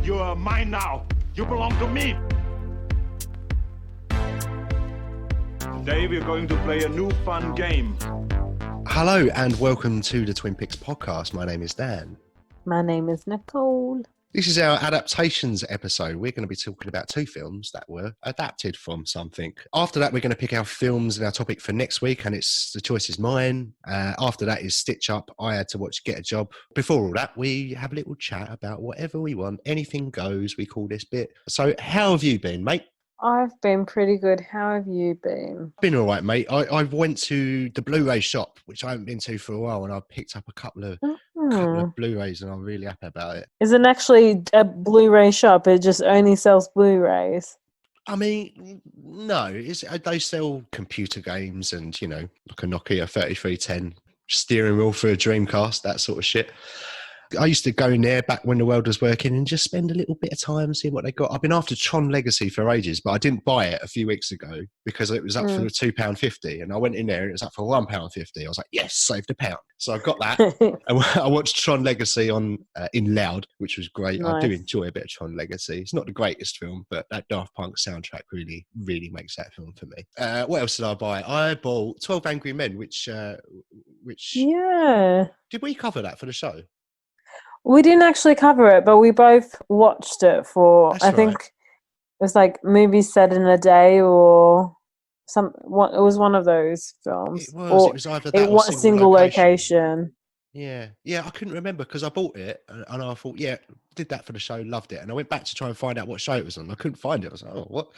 You're mine now. You belong to me. Today we're going to play a new fun game. Hello and welcome to the Twin Peaks podcast. My name is Dan. My name is Nicole. This is our Adaptations episode. We're going to be talking about two films that were adapted from something. After that, we're going to pick our films and our topic for next week, and the choice is mine. After that is Stitch Up. I had to watch Get a Job. Before all that, we have a little chat about whatever we want. Anything goes, we call this bit. So how have you been, mate? I've been pretty good. How have you been? Been all right, mate. I went to the Blu-ray shop, which I haven't been to for a while, and I picked up a couple of Blu-rays, and I'm really happy about it. Is it actually a Blu-ray shop? It just only sells Blu-rays? I mean, no. They sell computer games and, you know, like a Nokia 3310, steering wheel for a Dreamcast, that sort of shit. I used to go in there back when the world was working and just spend a little bit of time seeing what they got. I've been after Tron Legacy for ages, but I didn't buy it a few weeks ago because it was up for £2.50, and I went in there and it was up for £1.50. I was like, yes, saved £1. So I got that. And I watched Tron Legacy on in loud, which was great. Nice. I do enjoy a bit of Tron Legacy. It's not the greatest film, but that Daft Punk soundtrack really, really makes that film for me. What else did I buy? I bought 12 Angry Men, which Yeah. did we cover that for the show? We didn't actually cover it, but we both watched it for, That's I think right. it was like movies set in a day or it was one of those films. It was either that or a single location. Yeah, I couldn't remember because I bought it and I thought, yeah, did that for the show, loved it. And I went back to try and find out what show it was on. I couldn't find it. I was like, oh, what?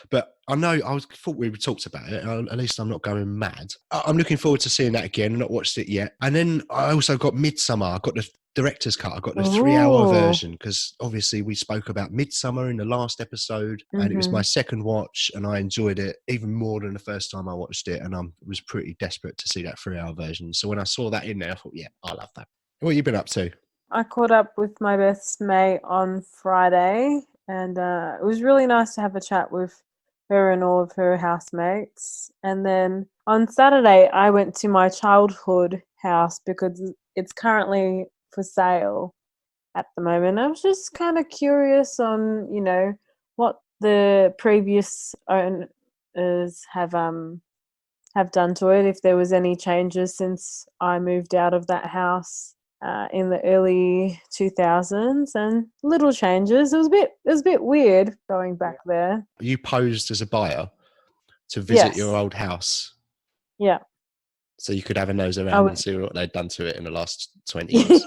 But I know, thought we talked about it. At least I'm not going mad. I'm looking forward to seeing that again. I've not watched it yet. And then I also got Midsummer. I got the director's cut. I got the 3-hour version because obviously we spoke about Midsummer in the last episode, and it was my second watch, and I enjoyed it even more than the first time I watched it, and I was pretty desperate to see that 3-hour version. So when I saw that in there, I thought, yeah, I love that. What have you been up to? I caught up with my best mate on Friday, and it was really nice to have a chat with her and all of her housemates. And then on Saturday, I went to my childhood house because it's currently for sale at the moment. I was just kind of curious on, you know, what the previous owners have done to it, if there was any changes since I moved out of that house in the early 2000s, and little changes. It was a bit weird going back there. You posed as a buyer to visit your old house. Yeah. So you could have a nose around and see what they'd done to it in the last 20 years.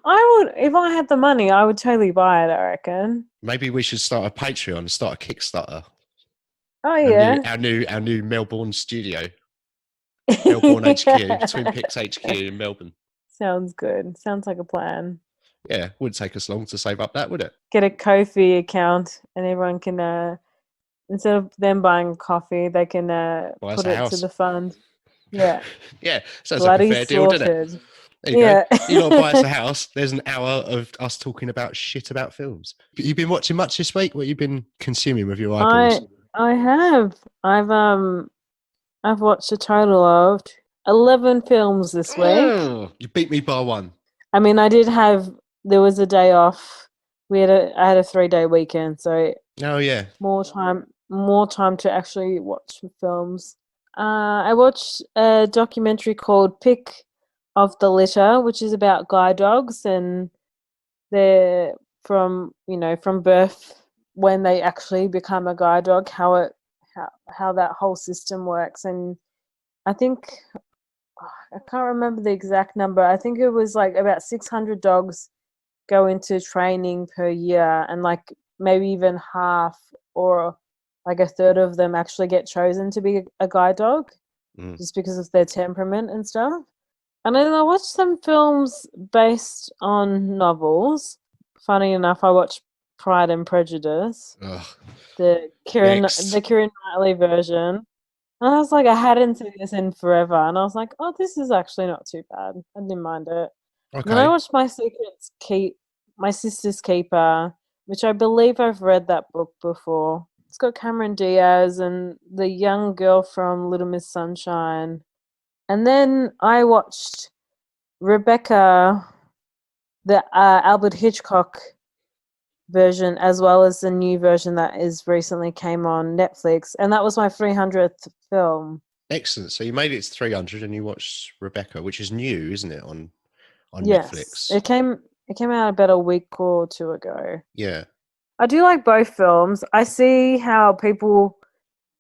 I would, if I had the money, I would totally buy it, I reckon. Maybe we should start a Patreon and start a Kickstarter. Oh yeah. Our new Melbourne studio. Melbourne HQ, Twin Peaks HQ in Melbourne. Sounds good. Sounds like a plan. Yeah, wouldn't take us long to save up that, would it? Get a Ko-fi account and everyone can, instead of them buying coffee, they can put it to the fund. Yeah. Yeah, sounds like a fair deal, doesn't it? There you go. You got to buy us a house. There's an hour of us talking about shit about films. You've been watching much this week? What have you been consuming with your eyeballs? I have. I've watched a total of 11 films this week. You beat me by one. I mean, there was a day off. I had a 3-day weekend, so more time to actually watch films. I watched a documentary called Pick of the Litter, which is about guide dogs, and they're from birth, when they actually become a guide dog, how that whole system works. And I think, I can't remember the exact number. I think it was like about 600 dogs go into training per year, and like maybe even half or like a third of them actually get chosen to be a guide dog just because of their temperament and stuff. And then I watched some films based on novels. Funny enough, I watched Pride and Prejudice, the Keira Knightley version. And I was like, I hadn't seen this in forever. And I was like, oh, this is actually not too bad. I didn't mind it. Okay. And then I watched My Sister's Keeper, which I believe I've read that book before. It's got Cameron Diaz and the young girl from Little Miss Sunshine. And then I watched Rebecca, the Albert Hitchcock version as well as the new version that is recently came on Netflix, and that was my 300th film. Excellent. So you made it to 300 and you watched Rebecca, which is new, isn't it, on Yes, Netflix? it came out about a week or two ago. Yeah. I do like both films. I see how people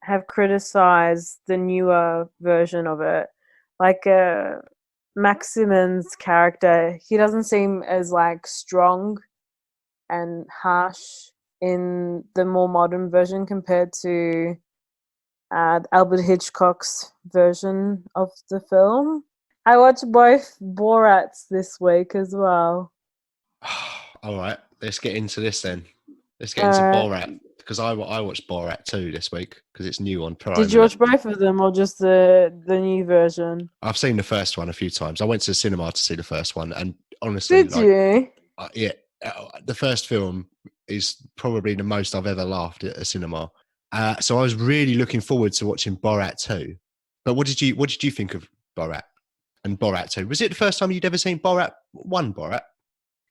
have criticized the newer version of it. Like Maximin's character, he doesn't seem as like strong and harsh in the more modern version compared to Albert Hitchcock's version of the film. I watched both Borats this week as well. All right, let's get into this then. Let's get into Borat, because I watched Borat 2 this week because it's new on Prime. Did you watch both of them or just the new version? I've seen the first one a few times. I went to the cinema to see the first one, and honestly, did you? Yeah, the first film is probably the most I've ever laughed at a cinema. So I was really looking forward to watching Borat 2. But what did you think of Borat and Borat 2? Was it the first time you'd ever seen Borat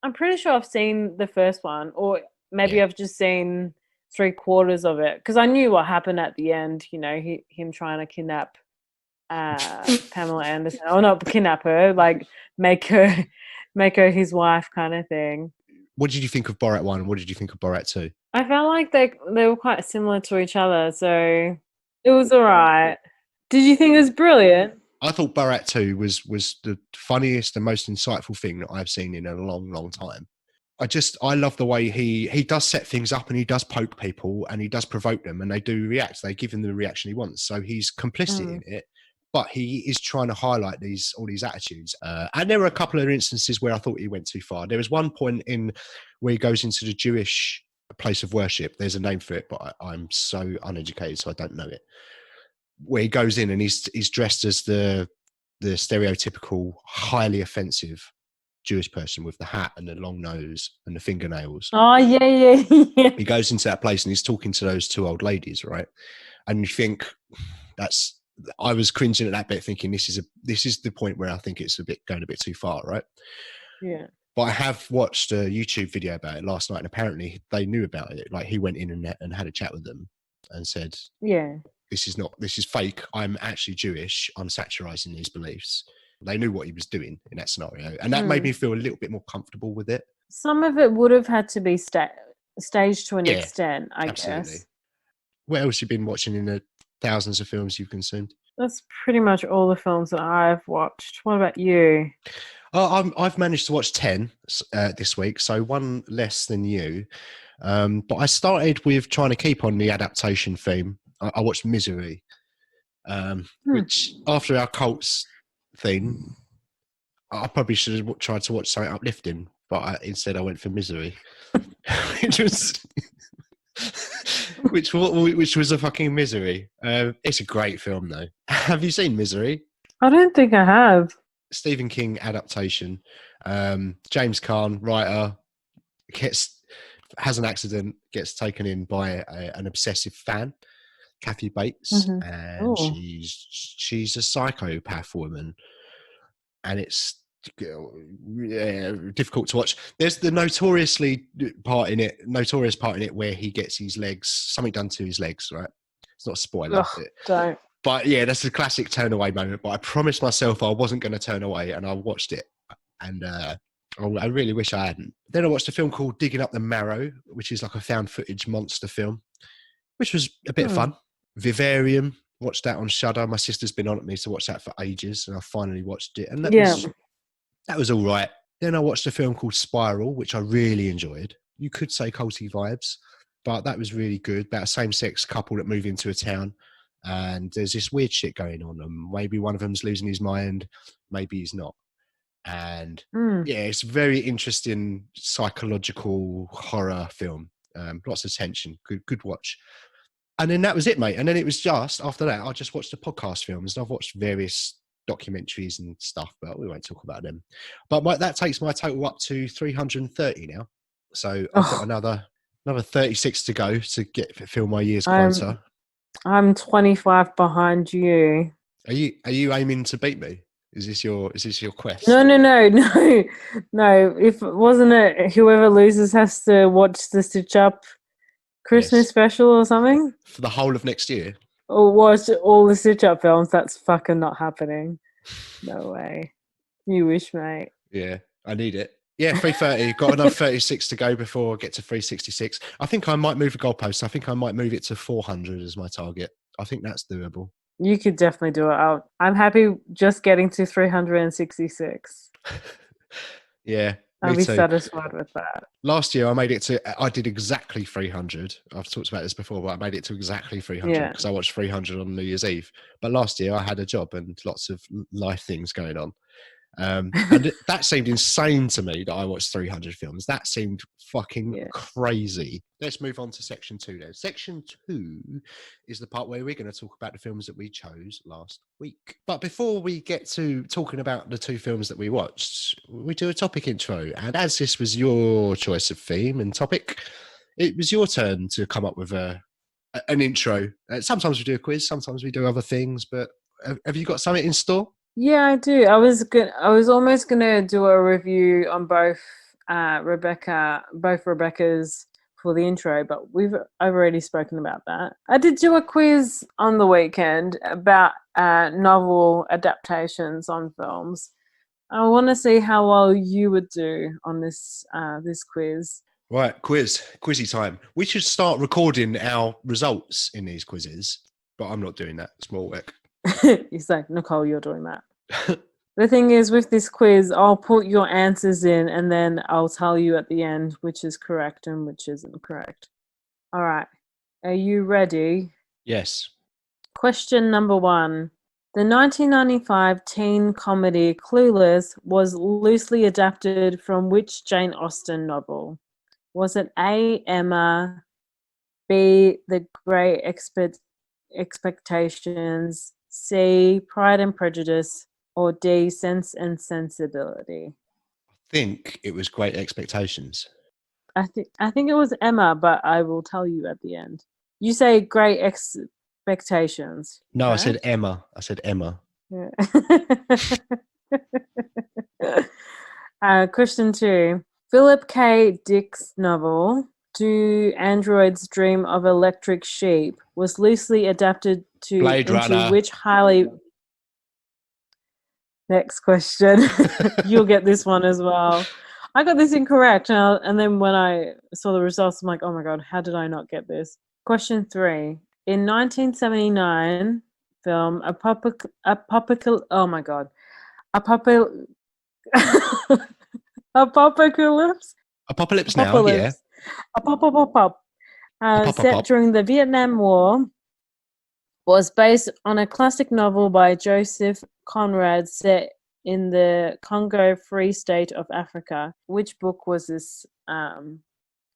I'm pretty sure I've seen the first one, or maybe I've just seen 3/4 of it because I knew what happened at the end. You know, him trying to kidnap Pamela Anderson, or not kidnap her, like make her his wife, kind of thing. What did you think of Borat 1 and what did you think of Borat 2? I felt like they were quite similar to each other, so it was all right. Did you think it was brilliant? I thought Borat 2 was the funniest and most insightful thing that I've seen in a long, long time. I love the way he does set things up and he does poke people and he does provoke them and they do react. They give him the reaction he wants. So he's complicit in it, but he is trying to highlight all these attitudes. And there were a couple of instances where I thought he went too far. There was one point in where he goes into the Jewish place of worship. There's a name for it, but I'm so uneducated, so I don't know it. Where he goes in and he's dressed as the stereotypical, highly offensive Jewish person with the hat and the long nose and the fingernails. Oh, yeah. He goes into that place and he's talking to those two old ladies, right? And you think I was cringing at that bit, thinking this is the point where I think it's going a bit too far, right? Yeah. But I have watched a YouTube video about it last night, and apparently they knew about it. Like he went in and had a chat with them and said, "Yeah, this is fake. I'm actually Jewish. I'm satirizing these beliefs." They knew what he was doing in that scenario, and that made me feel a little bit more comfortable with it. Some of it would have had to be staged to an extent, I guess. What else have you been watching in the thousands of films you've consumed? That's pretty much all the films that I've watched. What about you? I've managed to watch 10 this week, so one less than you. But I started with trying to keep on the adaptation theme. I watched Misery, which after our cults thing, I probably should have tried to watch something uplifting, but instead I went for Misery, which was a fucking misery. It's a great film though. Have you seen Misery? I don't think I have. Stephen King adaptation. James Caan, writer, has an accident, gets taken in by an obsessive fan, Kathy Bates, and she's a psychopath woman, and it's difficult to watch. There's the notorious part in it where he gets his legs, something done to his legs, right? It's not a spoiler. Don't. But yeah, that's a classic turn away moment. But I promised myself I wasn't going to turn away, and I watched it. And I really wish I hadn't. Then I watched a film called Digging Up the Marrow, which is like a found footage monster film, which was a bit of fun. Vivarium, watched that on Shudder. My sister's been on at me to watch that for ages, and I finally watched it. And that was all right. Then I watched a film called Spiral, which I really enjoyed. You could say culty vibes, but that was really good. About a same-sex couple that move into a town. And there's this weird shit going on, and maybe one of them's losing his mind, maybe he's not. And it's a very interesting psychological horror film. Lots of tension, good watch. And then that was it, mate. And then it was just after that, I just watched the podcast films, and I've watched various documentaries and stuff, but we won't talk about them. But that takes my total up to 330 now. So I've got another 36 to go to fill my year's quota. I'm 25 behind you. Are you aiming to beat me? Is this your quest? No. If wasn't it whoever loses has to watch the Stitch Up Christmas special or something for the whole of next year, or watch all the Stitch Up films? That's fucking not happening. No way. You wish, mate. Yeah, I need it. Yeah, 330. Got another 36 to go before I get to 366. I think I might move the goalpost. I think I might move it to 400 as my target. I think that's doable. You could definitely do it. I'm happy just getting to 366. Yeah, I'll be satisfied with that. Last year, I did exactly 300. I've talked about this before, but I made it to exactly 300 because I watched 300 on New Year's Eve. But last year, I had a job and lots of life things going on. And that seemed insane to me that I watched 300 films. That seemed fucking crazy. Let's move on to section 2 then. Section 2 is the part where we're going to talk about the films that we chose last week. But before we get to talking about the 2 films that we watched, we do a topic intro. And as this was your choice of theme and topic, it was your turn to come up with an intro. Sometimes we do a quiz, sometimes we do other things, but have you got something in store? Yeah, I do. I was almost gonna do a review on both Rebecca's for the intro, but I've already spoken about that. I did do a quiz on the weekend about novel adaptations on films. I want to see how well you would do on this quiz. Right, quizzy time. We should start recording our results in these quizzes, but I'm not doing that. It's more work. He's like, Nicole, you're doing that. The thing is, with this quiz, I'll put your answers in and then I'll tell you at the end which is correct and which isn't correct. All right. Are you ready? Yes. Question number 1. The 1995 teen comedy Clueless was loosely adapted from which Jane Austen novel? Was it A, Emma, B, The Great Expectations, C, Pride and Prejudice, or D, Sense and Sensibility? I think it was Great Expectations. I think it was Emma, but I will tell you at the end. You say Great Expectations. No, right? I said Emma. Yeah. Question 2. Philip K. Dick's novel Do Androids Dream of Electric Sheep was loosely adapted to Blade Runner. Which highly... Next question. You'll get this one as well. I got this incorrect, and then when I saw the results, I'm like, oh my God, how did I not get this? Question 3. In 1979 film, Apocalypse Now, yeah. Set during the Vietnam War, was based on a classic novel by Joseph Conrad set in the Congo Free State of Africa. Which book was this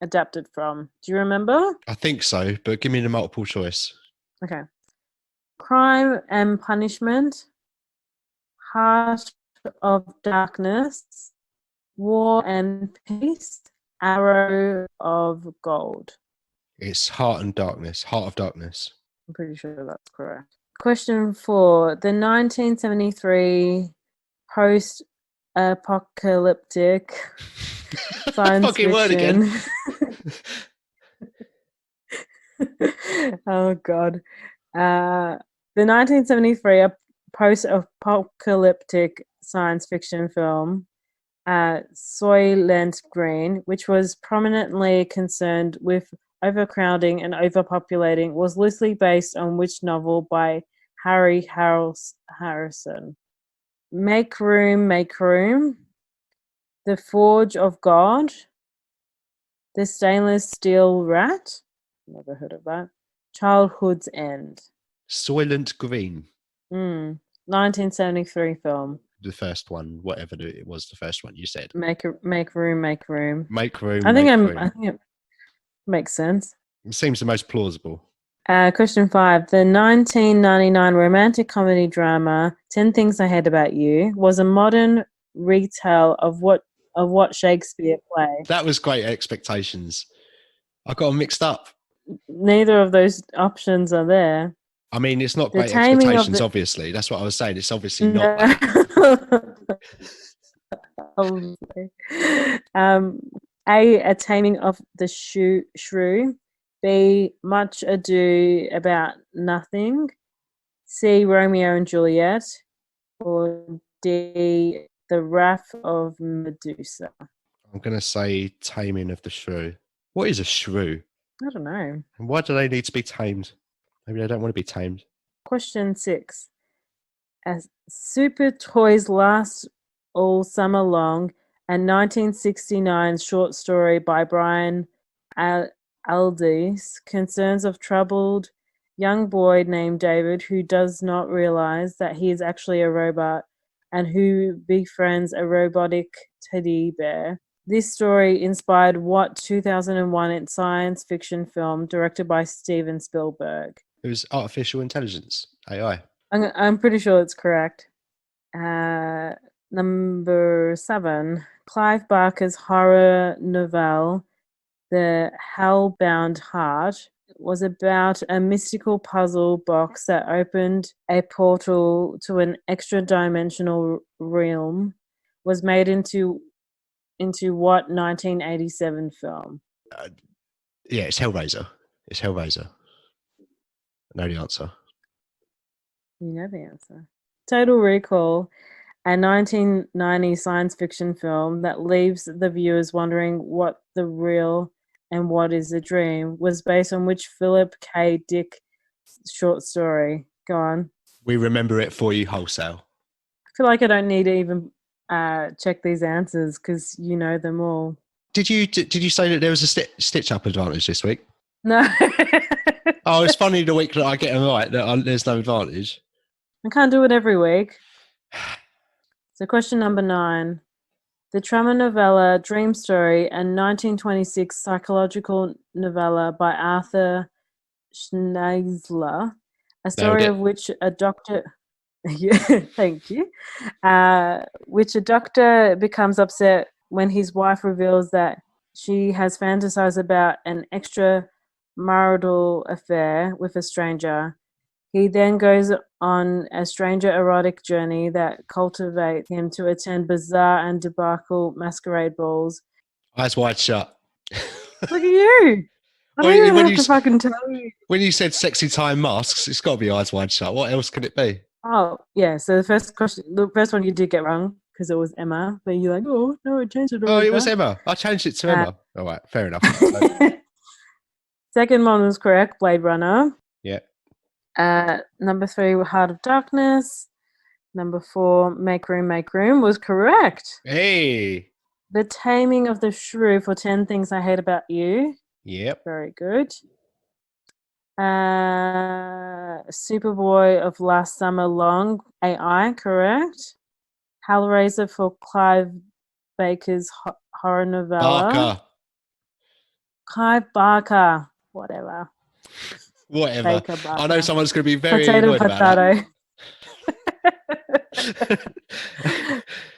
adapted from? Do you remember? I think so, but give me the multiple choice. Okay. Crime and Punishment, Heart of Darkness, War and Peace, Arrow of Gold. It's Heart of Darkness. I'm pretty sure that's correct. Question 4. The 1973 post-apocalyptic science fiction. Word again. Oh, God. The 1973 post-apocalyptic science fiction film, Soylent Green, which was prominently concerned with overcrowding and overpopulating, was loosely based on which novel by Harry Harrison? Make Room, Make Room, The Forge of God, The Stainless Steel Rat, never heard of that, Childhood's End. Soylent Green. 1973 film. The first one, whatever it was, the first one you said. Make Room, Make Room. Make Room. I think it makes sense. It seems the most plausible. Question 5. The 1999 romantic comedy drama 10 Things I Hate About You was a modern retell of what Shakespeare play? That was Great Expectations. I got them mixed up. Neither of those options are there. I mean, it's not Great Expectations, obviously. That's what I was saying. It's obviously not that. Obviously. A Taming of the Shrew. B, Much Ado About Nothing. C, Romeo and Juliet. Or D, The Wrath of Medusa. I'm going to say Taming of the Shrew. What is a shrew? I don't know. And why do they need to be tamed? Maybe they don't want to be tamed. Question 6. As Super Toys Last All Summer Long, a 1969 short story by Brian Aldiss, concerns of troubled young boy named David who does not realize that he is actually a robot and who befriends a robotic teddy bear. This story inspired what 2001 science fiction film directed by Steven Spielberg? It was artificial intelligence, AI. I'm pretty sure it's correct. Number 7. Clive Barker's horror novel, The Hellbound Heart, was about a mystical puzzle box that opened a portal to an extra-dimensional realm. Was made into what 1987 film? Yeah, it's Hellraiser. It's Hellraiser. I know the answer. You know the answer. Total Recall, a 1990 science fiction film that leaves the viewers wondering what the real and what is a dream, was based on which Philip K. Dick short story? Go on. We remember it for you wholesale. I feel like I don't need to even check these answers because you know them all. Did you say that there was a stitch up advantage this week? No. Oh, it's funny the week that I get them right that there's no advantage. I can't do it every week. So question number 9. The trauma novella Dream Story, a 1926 psychological novella by Arthur Schnitzler, a story of which a doctor... Yeah, thank you. Which a doctor becomes upset when his wife reveals that she has fantasized about an extramarital affair with a stranger. He then goes on a stranger erotic journey that cultivates him to attend bizarre and debacle masquerade balls. Eyes wide shut. Look at you! I don't even have to fucking tell you. When you said sexy time masks, it's got to be Eyes Wide Shut. What else could it be? Oh, yeah. So the first one you did get wrong because it was Emma, but you're like, oh, no, I changed it. Oh, it was Emma. I changed it to Emma. All right, fair enough. Second one was correct, Blade Runner. Yeah. Number 3, Heart of Darkness. Number 4, Make Room was correct. Hey. The Taming of the Shrew for 10 Things I Hate About You. Yep. Very good. Superboy of Last Summer Long, AI, correct. Hellraiser for Clive Barker's horror novella. Barker. Clive Barker. Whatever. I know someone's going to be very potato annoyed about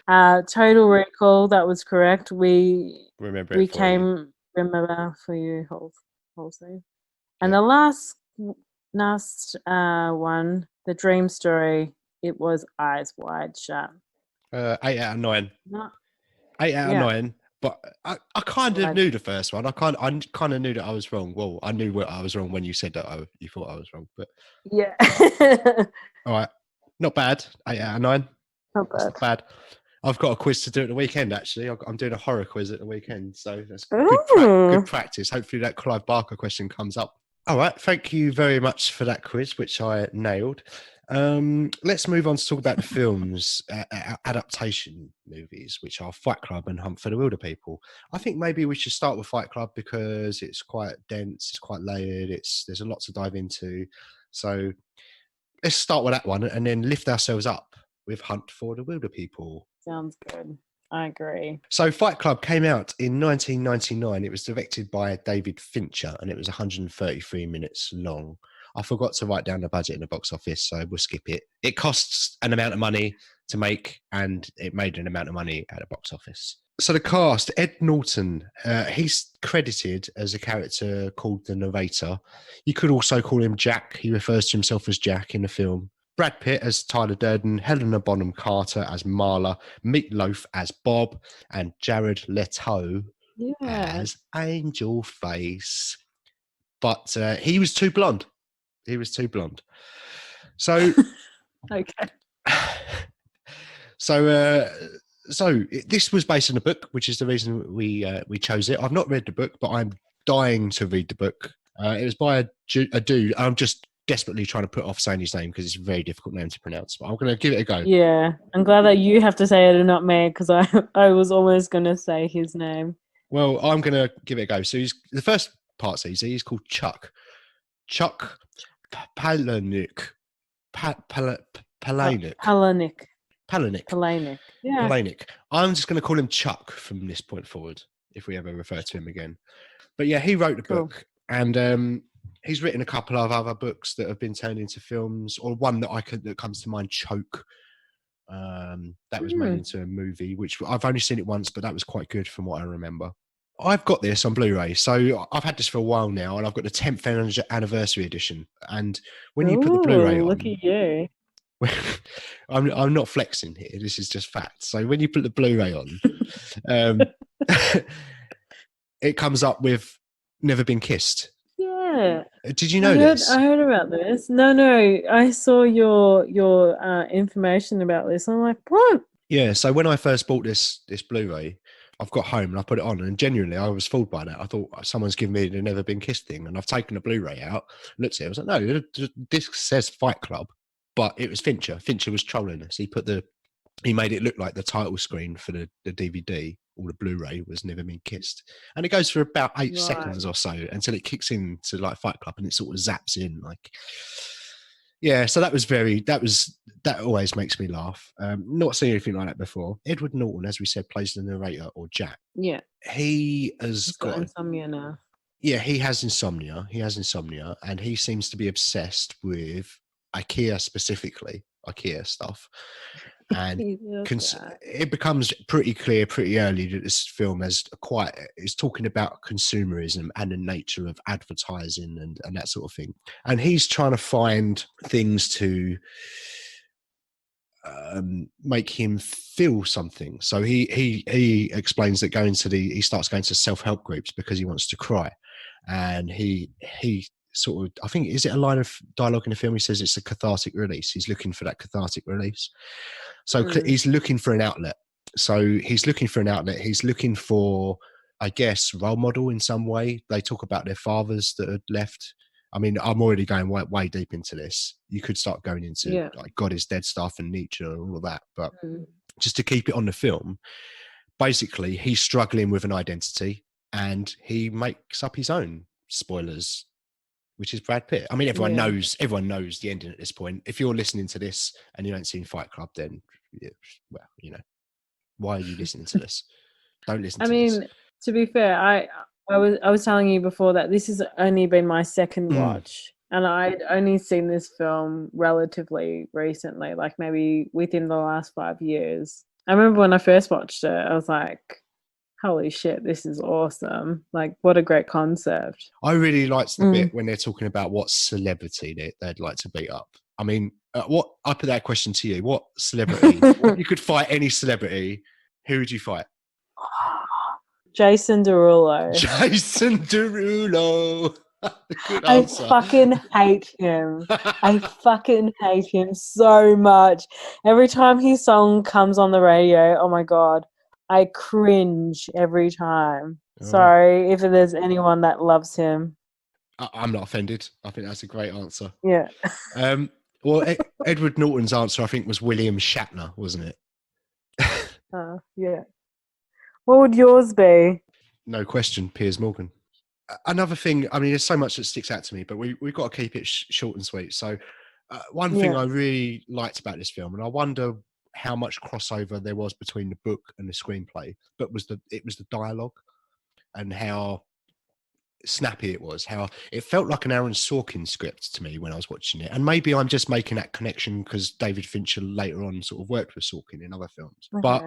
that. Total Recall, that was correct. We remember for you wholesale. And the last one, The Dream Story, it was Eyes Wide Shut. 8 out of 9. No. 8 out of 9. But I kind of knew the first one. I kind of knew that I was wrong. Well, I knew I was wrong when you said that you thought I was wrong. But yeah. All right, not bad. 8 out of 9. Not bad. I've got a quiz to do at the weekend. Actually, I'm doing a horror quiz at the weekend, so that's good practice. Hopefully, that Clive Barker question comes up. All right, thank you very much for that quiz, which I nailed. Let's move on to talk about the films, adaptation movies, which are Fight Club and Hunt for the Wilderpeople. I think maybe we should start with Fight Club because it's quite dense, it's quite layered, there's a lot to dive into. So let's start with that one and then lift ourselves up with Hunt for the Wilderpeople. Sounds good. I agree. So Fight Club came out in 1999. It was directed by David Fincher and it was 133 minutes long. I forgot to write down the budget in the box office, so we'll skip it. It costs an amount of money to make, and it made an amount of money at the box office. So the cast, Ed Norton, he's credited as a character called the Narrator. You could also call him Jack. He refers to himself as Jack in the film. Brad Pitt as Tyler Durden, Helena Bonham Carter as Marla, Meatloaf as Bob, and Jared Leto as Angel Face. But he was too blonde. He was too blonde. So, okay. So this was based on a book, which is the reason we chose it. I've not read the book, but I'm dying to read the book. It was by a dude. I'm just desperately trying to put off saying his name because it's a very difficult name to pronounce. But I'm going to give it a go. Yeah, I'm glad that you have to say it and not me, because I was almost going to say his name. Well, I'm going to give it a go. So the first part's easy. He's called Chuck. Chuck Palahniuk. Palahniuk. Yeah. Palahniuk. I'm just going to call him Chuck from this point forward, if we ever refer to him again. But yeah, he wrote the book, and he's written a couple of other books that have been turned into films, or one that comes to mind, Choke. That was made into a movie, which I've only seen it once, but that was quite good from what I remember. I've got this on Blu-ray, so I've had this for a while now, and I've got the 10th anniversary edition. And when you put the Blu-ray on, look at you. I'm not flexing here. This is just fact. So when you put the Blu-ray on, it comes up with "Never Been Kissed." Yeah. Did you know this? I heard about this. No. I saw your information about this. I'm like, what? Yeah. So when I first bought this Blu-ray, I've got home and I put it on, and genuinely I was fooled by that. I thought someone's given me the "Never Been Kissed" thing, and I've taken the Blu-ray out, looked at it. I was like, no, the disc says Fight Club. But it was Fincher. Fincher was trolling us. He made it look like the title screen for the DVD or the Blu-ray was "Never Been Kissed," and it goes for about 8 seconds or so until it kicks in to like Fight Club, and it sort of zaps in like. Yeah, so that always makes me laugh. Not seen anything like that before. Edward Norton, as we said, plays the narrator, or Jack. Yeah, he has got insomnia now. Yeah, he has insomnia, and he seems to be obsessed with IKEA, specifically IKEA stuff, and it becomes pretty clear pretty early that this film is talking about consumerism and the nature of advertising and that sort of thing, and he's trying to find things to make him feel something. So he explains that he starts going to self-help groups because he wants to cry, and he sort of, I think, is it a line of dialogue in the film? He says it's a cathartic release. He's looking for that cathartic release. So he's looking for an outlet. He's looking for, I guess, role model in some way. They talk about their fathers that had left. I mean, I'm already going way deep into this. You could start going into like God is Dead stuff and Nietzsche and all of that. But just to keep it on the film, basically he's struggling with an identity and he makes up his own. Spoilers. Which is Brad Pitt. I mean, everyone knows the ending at this point. If you're listening to this and you don't see Fight Club, then, well, why are you listening to this? Don't listen to this. I mean, to be fair, I was telling you before that this has only been my second watch, and I'd only seen this film relatively recently, like maybe within the last 5 years. I remember when I first watched it, I was like, holy shit, this is awesome. Like, what a great concept. I really liked the bit when they're talking about what celebrity they'd like to beat up. I mean, I put that question to you. What celebrity? If you could fight any celebrity, who would you fight? Jason Derulo. Jason Derulo. Good I answer. fucking hate him. I fucking hate him so much. Every time his song comes on the radio, oh my God, I cringe every time. Sorry if there's anyone that loves him. I'm not offended. I think that's a great answer. Yeah. Well, Edward Norton's answer, I think, was William Shatner, wasn't it? Yeah. What would yours be? No question, Piers Morgan. Another thing, I mean, there's so much that sticks out to me, but we've got to keep it short and sweet. So one thing I really liked about this film, and I wonder how much crossover there was between the book and the screenplay, but it was the dialogue and how snappy it was, how it felt like an Aaron Sorkin script to me when I was watching it. And maybe I'm just making that connection because David Fincher later on sort of worked with Sorkin in other films. But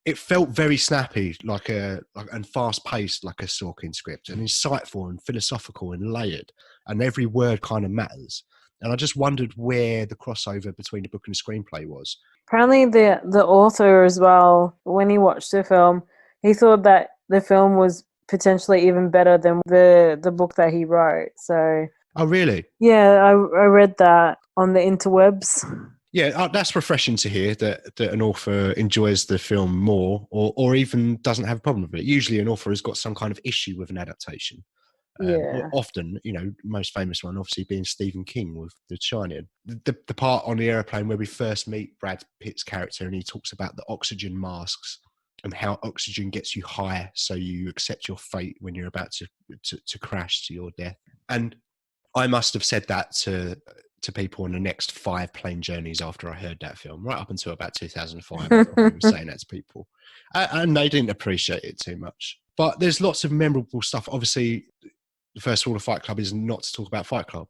it felt very snappy, and fast-paced, like a Sorkin script, and insightful and philosophical and layered, and every word kind of matters. And I just wondered where the crossover between the book and the screenplay was. Apparently, the author as well, when he watched the film, he thought that the film was potentially even better than the book that he wrote. So. Oh, really? Yeah, I read that on the interwebs. Yeah, that's refreshing to hear that an author enjoys the film more or even doesn't have a problem with it. Usually an author has got some kind of issue with an adaptation. Yeah. Often, most famous one obviously being Stephen King with The Shining. The part on the airplane where we first meet Brad Pitt's character and he talks about the oxygen masks and how oxygen gets you high so you accept your fate when you're about to crash to your death. And I must have said that to people on the next 5 plane journeys after I heard that film, right up until about 2005. I remember saying that to people. And they didn't appreciate it too much. But there's lots of memorable stuff. Obviously, the first rule of Fight Club is not to talk about Fight Club.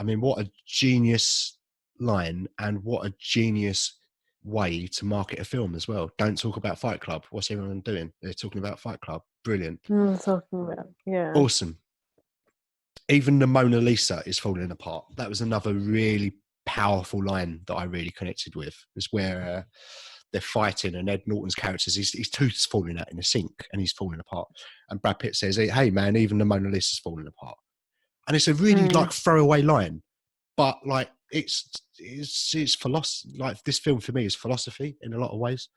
I mean, what a genius line and what a genius way to market a film as well. Don't talk about Fight Club. What's everyone doing? They're talking about Fight Club. Brilliant. Yeah. Awesome. Even the Mona Lisa is falling apart. That was another really powerful line that I really connected with. Is where they're fighting and Ed Norton's characters, his tooth's falling out in the sink and he's falling apart. And Brad Pitt says, "Hey man, even the Mona Lisa's falling apart." And it's a really like throwaway line, but like it's philosophy. Like this film for me is philosophy in a lot of ways.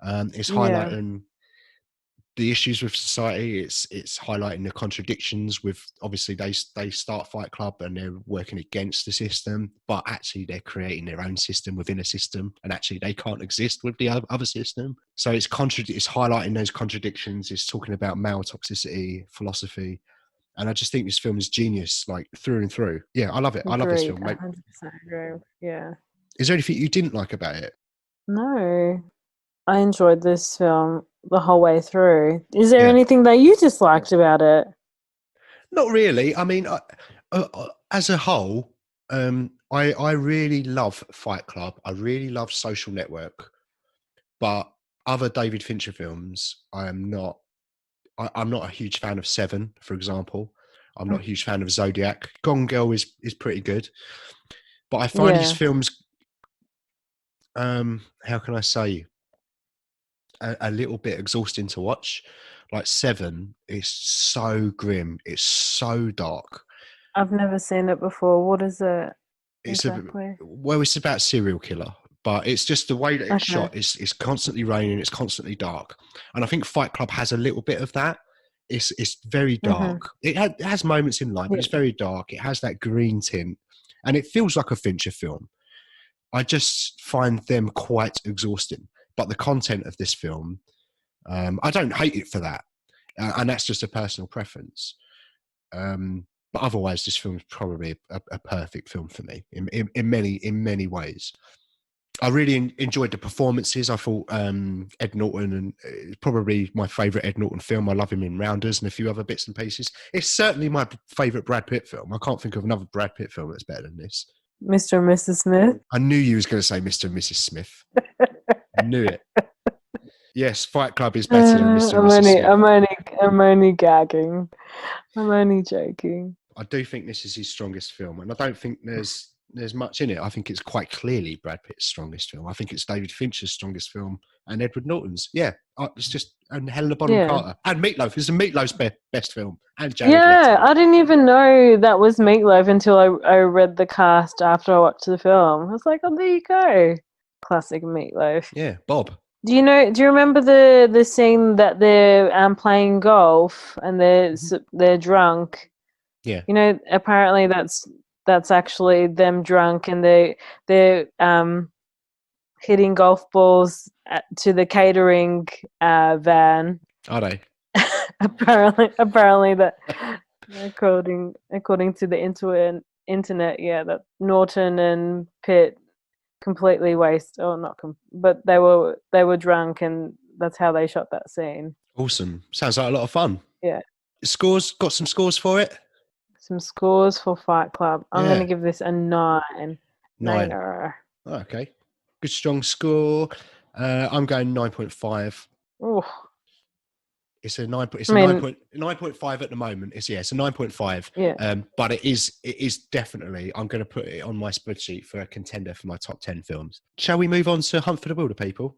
It's highlighting the issues with society. It's highlighting the contradictions with, obviously they start Fight Club and they're working against the system, but actually they're creating their own system within a system, and actually they can't exist with the other system. So it's highlighting those contradictions. It's talking about male toxicity, philosophy, and I just think this film is genius, like through and through. Yeah, I love it. I love this film. 100% agree. Yeah. Is there anything you didn't like about it? No, I enjoyed this film the whole way through. Is there anything that you disliked about it? Not really. I mean, as a whole, I really love Fight Club. I really love Social Network. But other David Fincher films, I'm not a huge fan of Seven, for example. I'm not a huge fan of Zodiac. Gone Girl is pretty good. But I find his films, how can I say, a little bit exhausting to watch. Like Seven is so grim. It's so dark. I've never seen it before. What is it exactly? It's about serial killer, but it's just the way that it's shot. It's constantly raining. It's constantly dark. And I think Fight Club has a little bit of that. It's very dark. It has moments in light, but it's very dark. It has that green tint. And it feels like a Fincher film. I just find them quite exhausting. But the content of this film, I don't hate it for that. And that's just a personal preference. But otherwise, this film is probably a perfect film for me in many ways. I really enjoyed the performances. I thought Ed Norton, and it's probably my favourite Ed Norton film. I love him in Rounders and a few other bits and pieces. It's certainly my favourite Brad Pitt film. I can't think of another Brad Pitt film that's better than this. Mr. and Mrs. Smith? I knew you was going to say Mr. and Mrs. Smith. I knew it. Yes, Fight Club is better than Mr. and Mrs. Smith. I'm only gagging. I'm only joking. I do think this is his strongest film, and I don't think there's much in it. I think it's quite clearly Brad Pitt's strongest film. I think it's David Fincher's strongest film and Edward Norton's. Yeah, it's just, and Helena Bonham Carter and Meatloaf. It's Meatloaf's best film. And Jared Leto. I didn't even know that was Meatloaf until I read the cast after I watched the film. I was like, oh, there you go, classic Meatloaf. Yeah, Bob. Do you remember the scene that they're playing golf and they're drunk? Yeah. Apparently that's actually them drunk and they're hitting golf balls to the catering van. Are they? apparently that according to the internet, that Norton and Pitt completely but they were drunk and that's how they shot that scene. Awesome. Sounds like a lot of fun. Yeah. Got some scores for it? Some scores for Fight Club. I'm going to give this a 9. 9. Okay. Good strong score. I'm going 9.5. Oh. It's a 9. It's I a mean, 9.5 at the moment. It's a 9.5. Yeah. But it is definitely. I'm going to put it on my spreadsheet for a contender for my top 10 films. Shall we move on to Hunt for the Wilderpeople?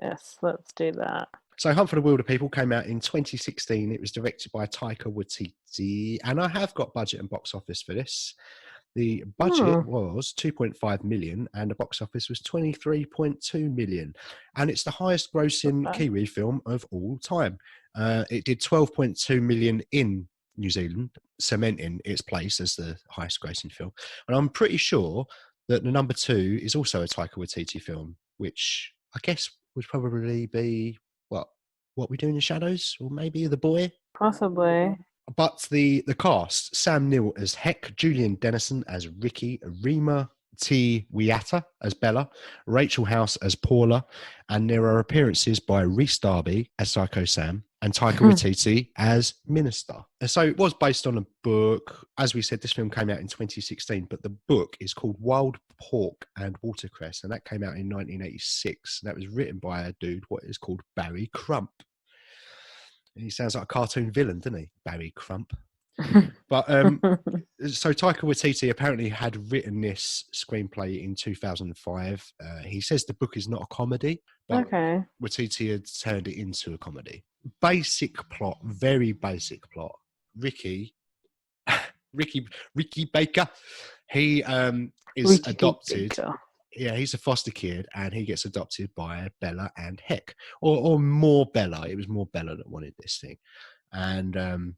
Yes, let's do that. So Hunt for the Wilderpeople came out in 2016. It was directed by Taika Waititi, and I have got budget and box office for this. The budget was 2.5 million and the box office was 23.2 million. And it's the highest grossing Kiwi film of all time. It did 12.2 million in New Zealand, cementing its place as the highest grossing film. And I'm pretty sure that the number 2 is also a Taika Waititi film, which I guess would probably be What We Do in the Shadows, or maybe The Boy. Possibly. But the cast: Sam Neill as Heck, Julian Dennison as Ricky, Rima T. Wiata as Bella, Rachel House as Paula, and there are appearances by Rhys Darby as Psycho Sam and Taika Waititi as Minister. So it was based on a book. As we said, this film came out in 2016, but the book is called Wild Pork and Watercress, and that came out in 1986. That was written by a dude what is called Barry Crump. And he sounds like a cartoon villain, doesn't he? Barry Crump. But so Taika Waititi apparently had written this screenplay in 2005. He says the book is not a comedy, but Waititi had turned it into a comedy. Basic plot, very basic plot. Ricky Baker, he is adopted. Baker. Yeah, he's a foster kid and he gets adopted by Bella and Heck, or more Bella. It was more Bella that wanted this thing. And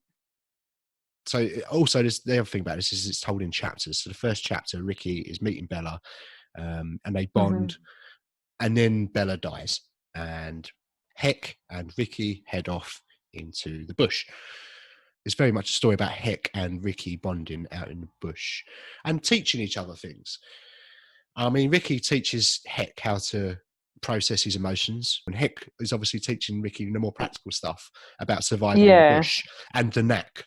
so also the other thing about this is it's told in chapters. So the first chapter, Ricky is meeting Bella and they bond, and then Bella dies and Heck and Ricky head off into the bush. It's very much a story about Heck and Ricky bonding out in the bush and teaching each other things. I mean, Ricky teaches Heck how to process his emotions, and Heck is obviously teaching Ricky the more practical stuff about surviving in the bush. And the knack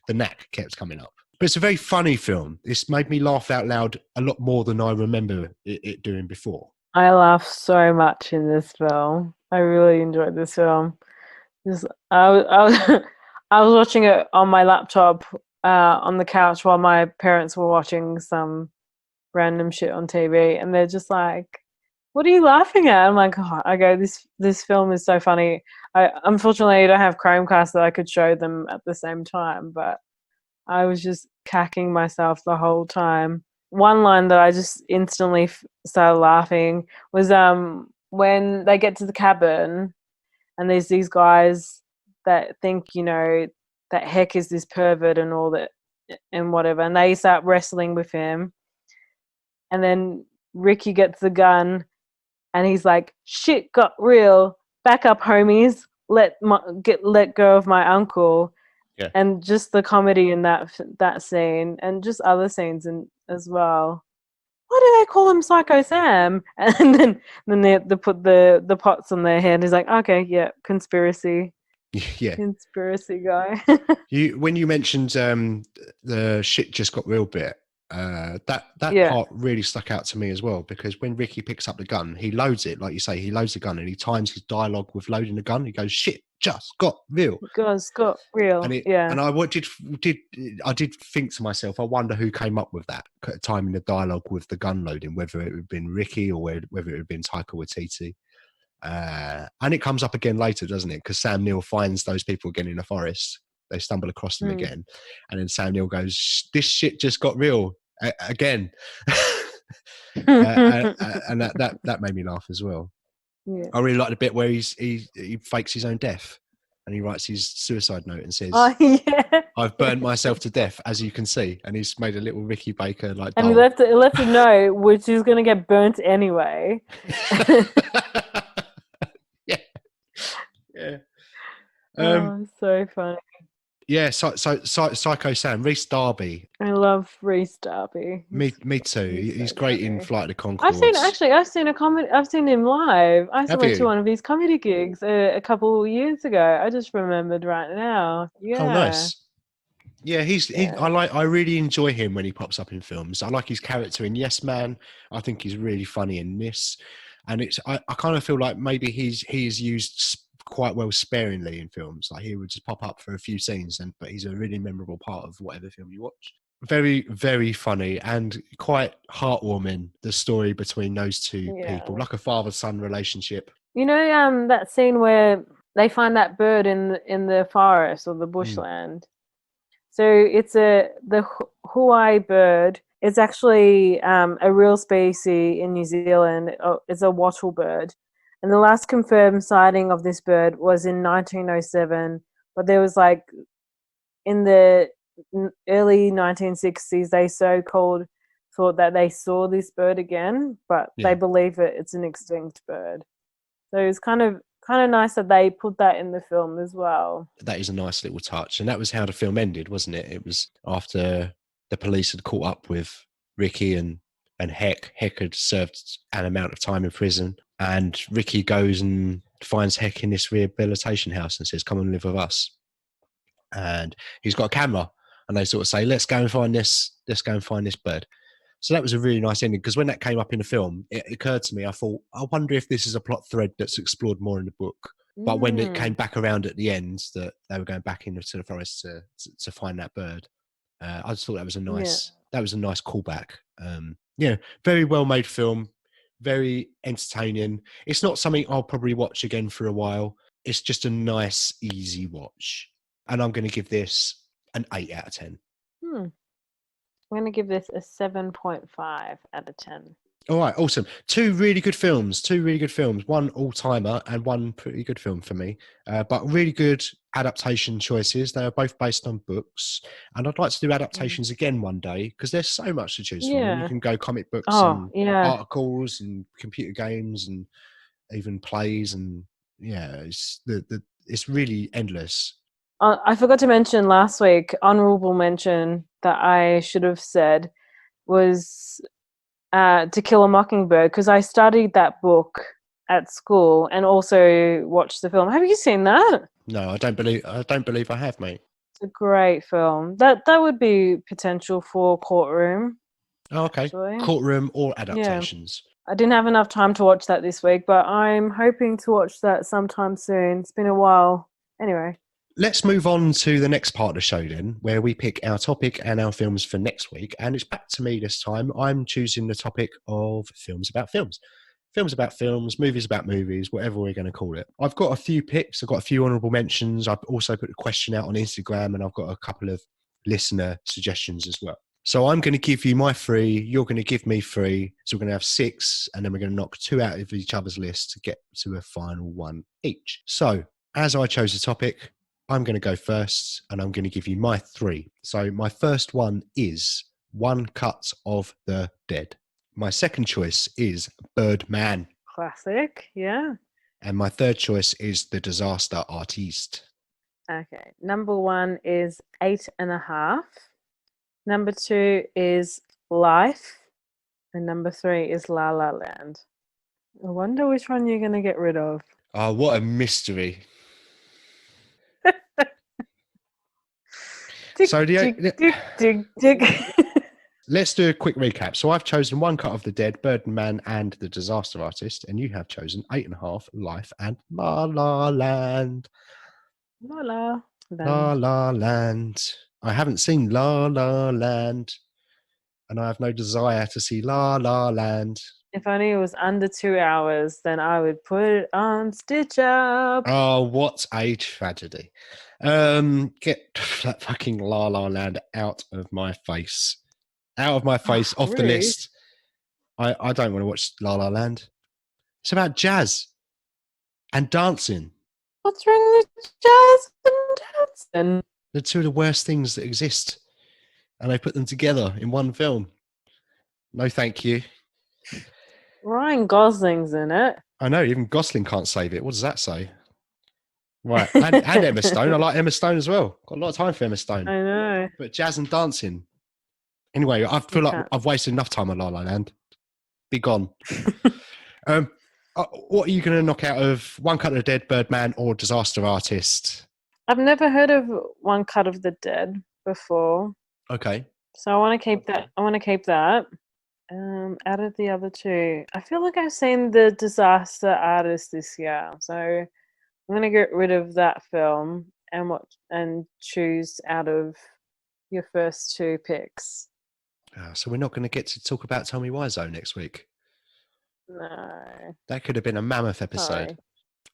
kept coming up. But it's a very funny film. It's made me laugh out loud a lot more than I remember it doing before. I laughed so much in this film. I really enjoyed this film. I was watching it on my laptop on the couch while my parents were watching some random shit on TV, and they're just like, "What are you laughing at?" I'm like, this film is so funny. I unfortunately don't have Chromecast that I could show them at the same time, but I was just cacking myself the whole time. One line that I just instantly started laughing was when they get to the cabin and there's these guys that think, that Heck is this pervert and all that and whatever, and they start wrestling with him. And then Ricky gets the gun and he's like, "Shit got real. Back up, homies. Let go of my uncle." Yeah. And just the comedy in that scene, and just other scenes as well. Why do they call him Psycho Sam? And then they put the pots on their head. He's like, "Okay, yeah, conspiracy." Yeah. Conspiracy guy. When you mentioned the shit just got real bit, that part really stuck out to me as well, because when Ricky picks up the gun, he loads it, like you say, he loads the gun and he times his dialogue with loading the gun. He goes, "Shit just got real." Got real. And I did think to myself, I wonder who came up with that timing the dialogue with the gun loading, whether it would have been Ricky or whether it would have been Taika Waititi. And it comes up again later, doesn't it? Because Sam Neill finds those people again in the forest. They stumble across them again, and then Sam Neill goes, "This shit just got real again," and that made me laugh as well. Yeah. I really like the bit where he fakes his own death, and he writes his suicide note and says, "I've burned myself to death, as you can see," and he's made a little Ricky Baker like. And he left a note which is going to get burnt anyway. Yeah. So funny. Yeah, Psycho Sam, Rhys Darby. I love Rhys Darby. Me too. He's great in Flight of the Conchords. I've seen a comedy. I've seen him live. I went to one of his comedy gigs a couple of years ago. I just remembered right now. Yeah. Oh, nice. Yeah, I really enjoy him when he pops up in films. I like his character in Yes Man. I think he's really funny in this, and I kind of feel like maybe he is used quite well sparingly in films. Like he would just pop up for a few scenes, but he's a really memorable part of whatever film you watch. Very, very funny and quite heartwarming, the story between those two people, like a father-son relationship. You know, that scene where they find that bird in the forest or the bushland. So it's the Hawaii bird. It's actually a real species in New Zealand. It's a wattle bird. And the last confirmed sighting of this bird was in 1907. But there was like, in the early 1960s, they so-called thought that they saw this bird again, but they believe it's an extinct bird. So it was kind of nice that they put that in the film as well. That is a nice little touch. And that was how the film ended, wasn't it? It was after the police had caught up with Ricky and Heck. Heck had served an amount of time in prison. And Ricky goes and finds Heck in this rehabilitation house and says, come and live with us. And he's got a camera. And they sort of say, let's go and find this bird. So that was a really nice ending, because when that came up in the film, it occurred to me, I thought, I wonder if this is a plot thread that's explored more in the book. But when it came back around at the end, that they were going back into the forest to find that bird, I just thought that was a nice callback. Very well made film, very entertaining. It's not something I'll probably watch again for a while. It's just a nice, easy watch. And I'm going to give this an 8 out of 10. I'm going to give this a 7.5 out of 10. All right, awesome. Two really good films. One all-timer and one pretty good film for me. But really good adaptation choices. They are both based on books. And I'd like to do adaptations again one day, because there's so much to choose from. And you can go comic books and articles and computer games and even plays. And it's really endless. I forgot to mention last week, honourable mention that I should have said was To Kill a Mockingbird, because I studied that book at school and also watched the film. Have you seen that? No, I don't believe I have, mate. It's a great film. That would be potential for Courtroom. Oh, okay. Actually. Courtroom or Adaptations. Yeah. I didn't have enough time to watch that this week, but I'm hoping to watch that sometime soon. It's been a while. Anyway. Let's move on to the next part of the show then, where we pick our topic and our films for next week. And it's back to me this time. I'm choosing the topic of films about films. Films about films, movies about movies, whatever we're going to call it. I've got a few picks. I've got a few honourable mentions. I've also put a question out on Instagram, and I've got a couple of listener suggestions as well. So I'm going to give you my 3. You're going to give me 3. So we're going to have 6, and then we're going to knock 2 out of each other's list to get to a final one each. So as I chose the topic, I'm going to go first, and I'm going to give you my 3. So my first one is One Cut of the Dead. My second choice is Birdman. Classic, yeah. And my third choice is The Disaster Artist. Okay. Number 1 is 8.5. Number 2 is Life. And number 3 is La La Land. I wonder which one you're going to get rid of. Oh, what a mystery. So let's do a quick recap. So I've chosen One Cut of the Dead, Birdman, and The Disaster Artist, and you have chosen 8.5, Life, and La La Land. La La Land. La La Land. I haven't seen La La Land, and I have no desire to see La La Land. If only it was under 2 hours, then I would put it on Stitch Up. Oh, what a tragedy. Get that fucking La La Land out of my face. Out of my face, off the list. I don't want to watch La La Land. It's about jazz and dancing. What's wrong with jazz and dancing? They're two of the worst things that exist. And they put them together in one film. No, thank you. Ryan Gosling's in it. I know, even Gosling can't save it. What does that say? Right, and Emma Stone. I like Emma Stone as well. Got a lot of time for Emma Stone. I know. But jazz and dancing. Anyway, I feel like I've wasted enough time on La La Land. Be gone. What are you going to knock out of One Cut of the Dead, Birdman, or Disaster Artist? I've never heard of One Cut of the Dead before. Okay. So I want to keep that. Out of the other 2, I feel like I've seen The Disaster Artist this year. So I'm gonna get rid of that film and choose out of your first two picks. So we're not going to get to talk about Tell Me Wiseau next week. No. That could have been a mammoth episode. Sorry.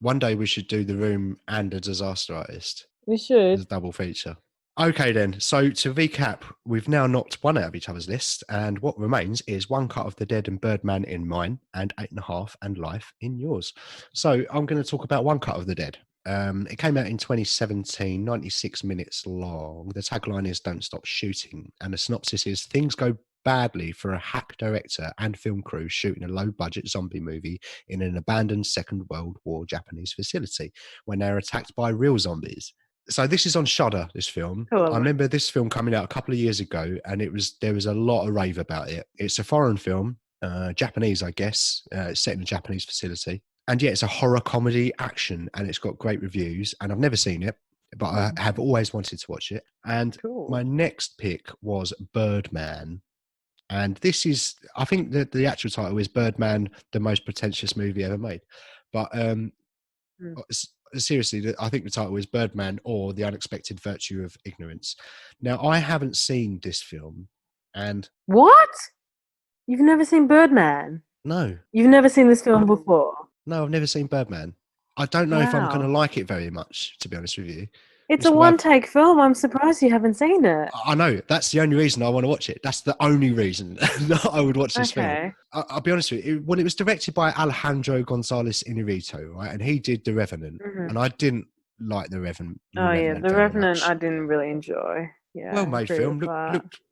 One day we should do The Room and A Disaster Artist. We should. As a double feature. Okay then, so to recap, we've now knocked one out of each other's list, and what remains is One Cut of the Dead and Birdman in mine, and 8.5 and Life in yours. So I'm going to talk about One Cut of the Dead. It came out in 2017, 96 minutes long. The tagline is Don't Stop Shooting, and the synopsis is things go badly for a hack director and film crew shooting a low-budget zombie movie in an abandoned Second World War Japanese facility when they're attacked by real zombies. So this is on Shudder, this film. Cool. I remember this film coming out a couple of years ago, and there was a lot of rave about it. It's a foreign film, Japanese, I guess. It's set in a Japanese facility. And yeah, it's a horror comedy action, and it's got great reviews. And I've never seen it, but I have always wanted to watch it. And my next pick was Birdman. And this is, I think that the actual title is Birdman, the most pretentious movie ever made. But seriously, I think the title is Birdman or The Unexpected Virtue of Ignorance. Now, I haven't seen this film. And what? You've never seen Birdman? No. You've never seen this film before? No, I've never seen Birdman. I don't know if I'm going to like it very much, to be honest with you. It's a one-take film. I'm surprised you haven't seen it. I know. That's the only reason I want to watch it. That's the only reason that I would watch this film. I'll be honest with you. It was directed by Alejandro Gonzalez Inarritu, right? And he did The Revenant. Mm-hmm. And I didn't like The Revenant. The Revenant I didn't really enjoy. Yeah, well-made film.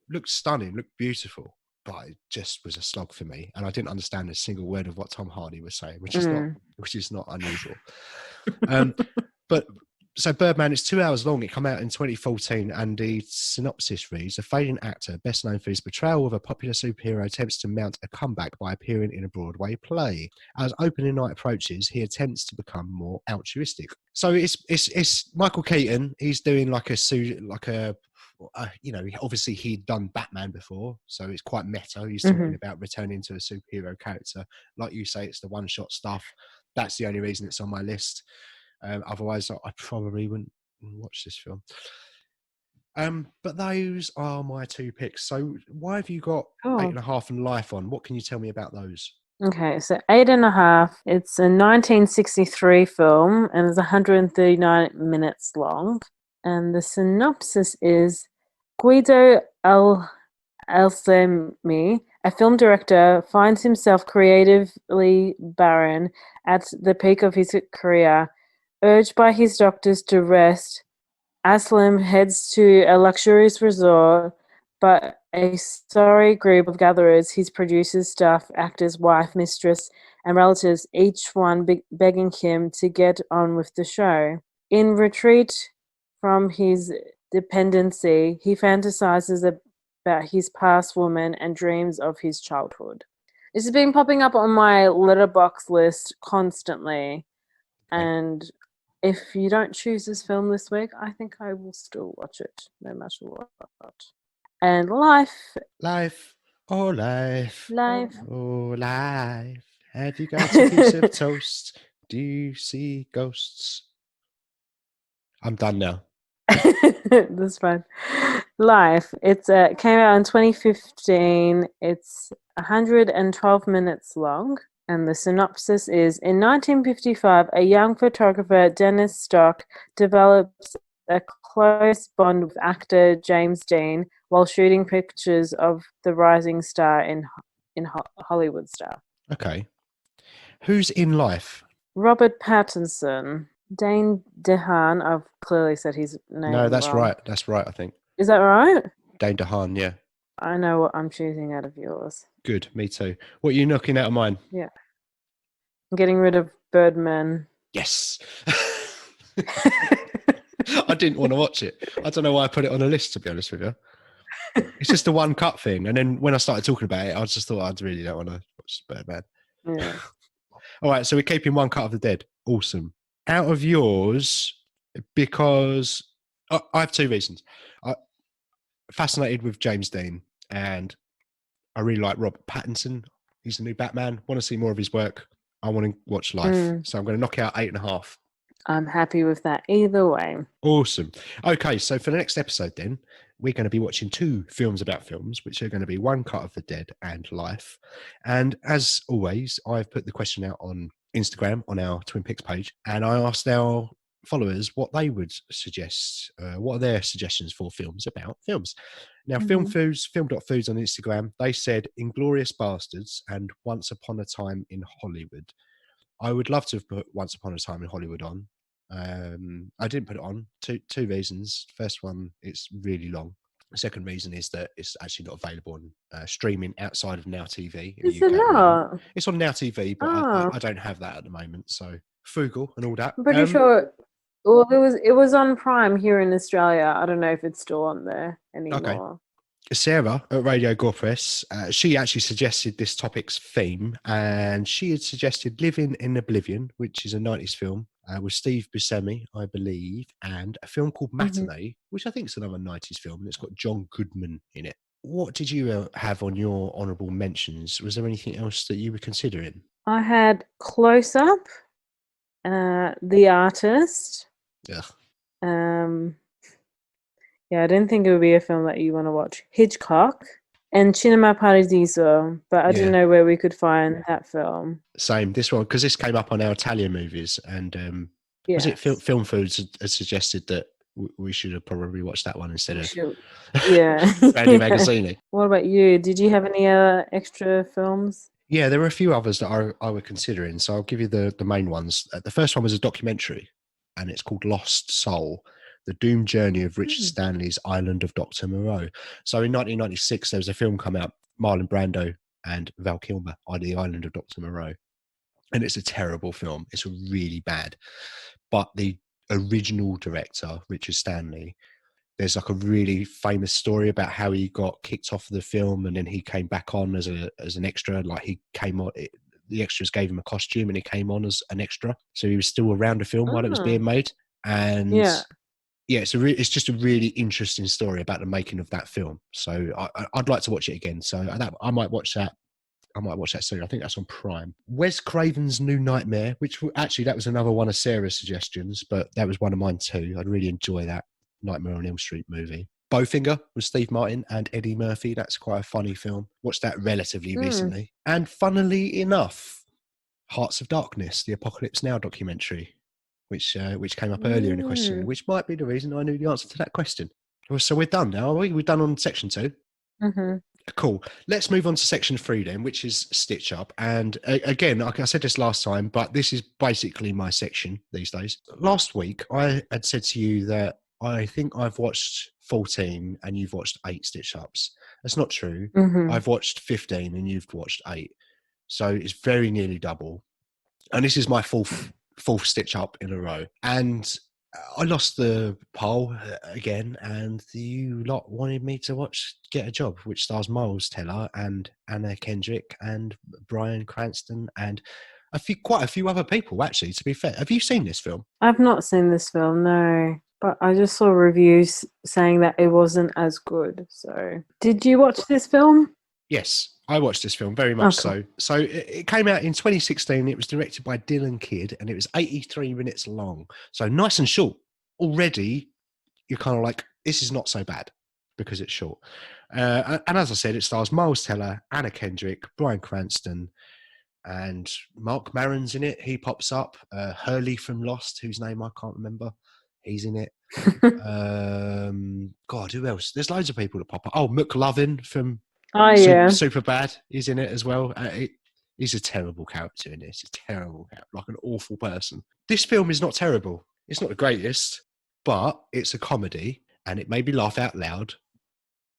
Looked stunning. Looked beautiful. But it just was a slog for me. And I didn't understand a single word of what Tom Hardy was saying, which is not unusual. But... So Birdman is 2 hours long. It came out in 2014, and the synopsis reads: a fading actor, best known for his portrayal of a popular superhero, attempts to mount a comeback by appearing in a Broadway play. As opening night approaches, he attempts to become more altruistic. So it's Michael Keaton. He's doing obviously he'd done Batman before, so it's quite meta. He's talking about returning to a superhero character. Like you say, it's the one-shot stuff. That's the only reason it's on my list. Otherwise, I probably wouldn't watch this film. But those are my two picks. So why have you got 8.5 and Life on? What can you tell me about those? Okay, so 8.5. It's a 1963 film, and it's 139 minutes long. And the synopsis is Guido Alcemi, a film director, finds himself creatively barren at the peak of his career. Urged by his doctors to rest, Aslam heads to a luxurious resort, but a sorry group of gatherers, his producers, staff, actors, wife, mistress, and relatives, each one begging him to get on with the show. In retreat from his dependency, he fantasizes about his past woman and dreams of his childhood. This has been popping up on my letterbox list constantly, and if you don't choose this film this week, I think I will still watch it, no matter what. And Life. Life. Oh, life. Life. Oh, life. Have you got a piece of toast? Do you see ghosts? I'm done now. That's fine. Life. It came out in 2015. It's 112 minutes long. And the synopsis is, in 1955, a young photographer, Dennis Stock, develops a close bond with actor James Dean while shooting pictures of the rising star in Hollywood star. Okay. Who's in Life? Robert Pattinson. Dane DeHaan. I've clearly said his name No, that's wrong. right. That's right, I think. Is that right? Dane DeHaan, yeah. I know what I'm choosing out of yours. Good, me too. What are you knocking out of mine? Yeah. I'm getting rid of Birdman. Yes. I didn't want to watch it. I don't know why I put it on a list, to be honest with you. It's just a one cut thing. And then when I started talking about it, I just thought I really don't want to watch Birdman. Yeah. All right, so we're keeping One Cut of the Dead. Awesome. Out of yours, because I have two reasons. I'm fascinated with James Dean, and I really like Robert Pattinson. He's the new Batman. Want to see more of his work. I want to watch Life. So I'm going to knock out 8.5. I'm happy with that either way. Awesome. Okay, so for the next episode then, we're going to be watching 2 films about films, which are going to be One Cut of the Dead and Life. And as always, I've put the question out on Instagram on our Twin Peaks page, and I asked our followers what they would suggest, what are their suggestions for films about films. Now, Film.Foods on Instagram, they said Inglourious Bastards and Once Upon a Time in Hollywood. I would love to have put Once Upon a Time in Hollywood on. I didn't put it on. Two reasons. First one, it's really long. The second reason is that it's actually not available on streaming outside of Now TV in Is the UK. it not? It's on Now TV, but I don't have that at the moment. So frugal and all that. I'm pretty sure. Well, it was on Prime here in Australia. I don't know if it's still on there anymore. Okay. Sarah at Radio Gore Press, she actually suggested this topic's theme, and she had suggested Living in Oblivion, which is a 90s film with Steve Buscemi, I believe, and a film called Matinee, which I think is another 90s film, and it's got John Goodman in it. What did you have on your honourable mentions? Was there anything else that you were considering? I had Close Up, The Artist. Ugh. Yeah, I didn't think it would be a film that you want to watch. Hitchcock and Cinema Paradiso, but I didn't know where we could find that film. Same, this one, because this came up on our Italian movies, and was it Film Foods had suggested that we should have probably watched that one instead of Randy Magazzini. What about you? Did you have any extra films? Yeah, there were a few others that I were considering, so I'll give you the main ones. The first one was a documentary, and it's called Lost Soul: The Doomed Journey of Richard Stanley's Island of Dr. Moreau. So in 1996, there was a film come out, Marlon Brando and Val Kilmer on the Island of Dr. Moreau. And it's a terrible film. It's really bad. But the original director, Richard Stanley, there's like a really famous story about how he got kicked off of the film and then he came back on as an extra. Like he came on, the extras gave him a costume and he came on as an extra. So he was still around the film while it was being made. And it's just a really interesting story about the making of that film. So I'd like to watch it again. So I might watch that. I might watch that soon. I think that's on Prime. Wes Craven's New Nightmare, which actually that was another one of Sarah's suggestions, but that was one of mine too. I'd really enjoy that Nightmare on Elm Street movie. Bowfinger with Steve Martin and Eddie Murphy. That's quite a funny film. Watched that relatively recently. And funnily enough, Hearts of Darkness, the Apocalypse Now documentary, which came up earlier in the question, which might be the reason I knew the answer to that question. Well, so we're done now, are we? We're done on section 2. Mm-hmm. Cool. Let's move on to section 3 then, which is Stitch Up. And again, like I said this last time, but this is basically my section these days. Last week, I had said to you that I think I've watched 14 and you've watched 8 Stitch Ups. That's not true. Mm-hmm. I've watched 15 and you've watched 8. So it's very nearly double. And this is my fourth Stitch Up in a row. And I lost the poll again, and you lot wanted me to watch Get a Job, which stars Miles Teller and Anna Kendrick and Bryan Cranston and quite a few other people, actually, to be fair. Have you seen this film? I've not seen this film, no. But I just saw reviews saying that it wasn't as good. So, did you watch this film? Yes, I watched this film, very much so. So it came out in 2016. It was directed by Dylan Kidd, and it was 83 minutes long. So nice and short. Already, you're kind of like, this is not so bad because it's short. And as I said, it stars Miles Teller, Anna Kendrick, Bryan Cranston, and Mark Maron's in it. He pops up. Hurley from Lost, whose name I can't remember. He's in it. God, who else? There's loads of people that pop up. Oh, McLovin from Superbad. He's in it as well. He's a terrible character in this. A terrible character, like an awful person. This film is not terrible. It's not the greatest, but it's a comedy, and it made me laugh out loud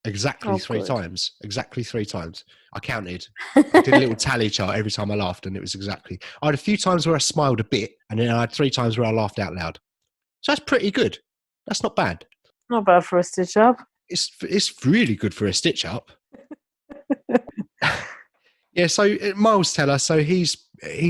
exactly 3 times. Exactly 3 times. I counted. I did a little tally chart every time I laughed, and it was exactly. I had a few times where I smiled a bit, and then I had 3 times where I laughed out loud. So that's pretty good. That's not bad. Not bad for a Stitch Up. It's really good for a Stitch Up. Yeah, so Miles Teller, so he's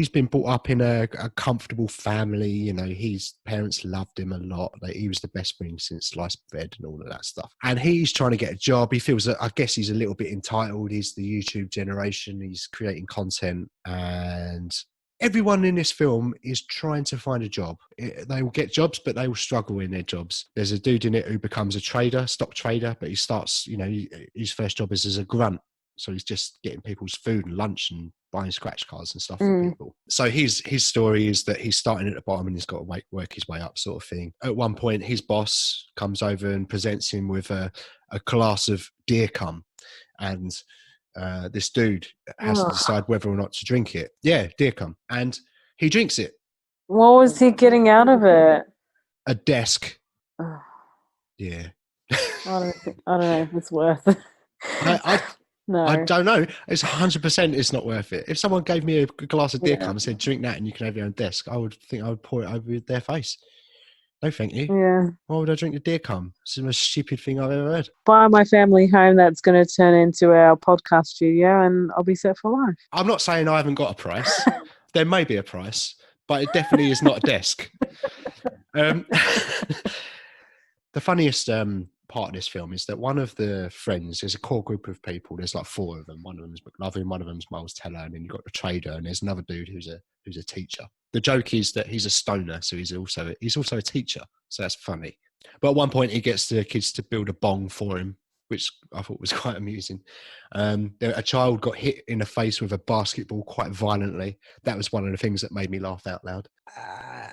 been brought up in a comfortable family. You know, his parents loved him a lot. Like, he was the best thing since sliced bread and all of that stuff. And he's trying to get a job. He feels that, I guess he's a little bit entitled. He's the YouTube generation. He's creating content and everyone in this film is trying to find a job. They will get jobs, but they will struggle in their jobs. There's a dude in it who becomes a trader, stock trader, but he starts, his first job is as a grunt. So he's just getting people's food and lunch and buying scratch cards and stuff for people. So his story is that he's starting at the bottom and he's got to work his way up, sort of thing. At one point, his boss comes over and presents him with a glass of deer cum. And this dude has to decide whether or not to drink it. Yeah, deer cum. And he drinks it. What was he getting out of it? A desk. Yeah. I don't know if it's worth it. No. I don't know. It's 100% it's not worth it. If someone gave me a glass of deer cum and said, drink that and you can have your own desk, I would think I would pour it over their face. No, thank you. Yeah. Why would I drink the deer cum? It's the most stupid thing I've ever heard. Buy my family home that's going to turn into our podcast studio and I'll be set for life. I'm not saying I haven't got a price. There may be a price, but it definitely is not a desk. The funniest part of this film is that one of the friends, there's a core group of people, there's like 4 of them. One of them's McLovin, one of them's Miles Teller, and then you've got the trader, and there's another dude who's a teacher. The joke is that he's a stoner, so he's also a teacher, so that's funny. But at one point he gets the kids to build a bong for him, which I thought was quite amusing. A child got hit in the face with a basketball quite violently. That was one of the things that made me laugh out loud.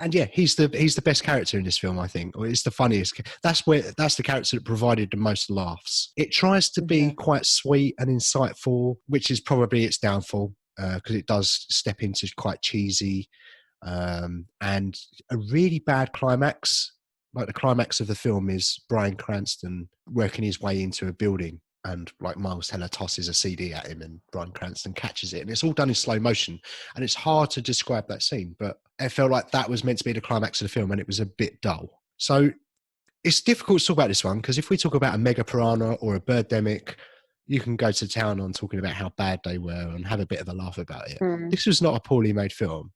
And yeah, he's the best character in this film, I think. Or it's the funniest. That's the character that provided the most laughs. It tries to be quite sweet and insightful, which is probably its downfall, because it does step into quite cheesy and a really bad climax. Like the climax of the film is Bryan Cranston working his way into a building and like Miles Teller tosses a CD at him and Bryan Cranston catches it. And it's all done in slow motion. And it's hard to describe that scene, but it felt like that was meant to be the climax of the film and it was a bit dull. So it's difficult to talk about this one because if we talk about a mega piranha or a birdemic, you can go to town on talking about how bad they were and have a bit of a laugh about it. This was not a poorly made film.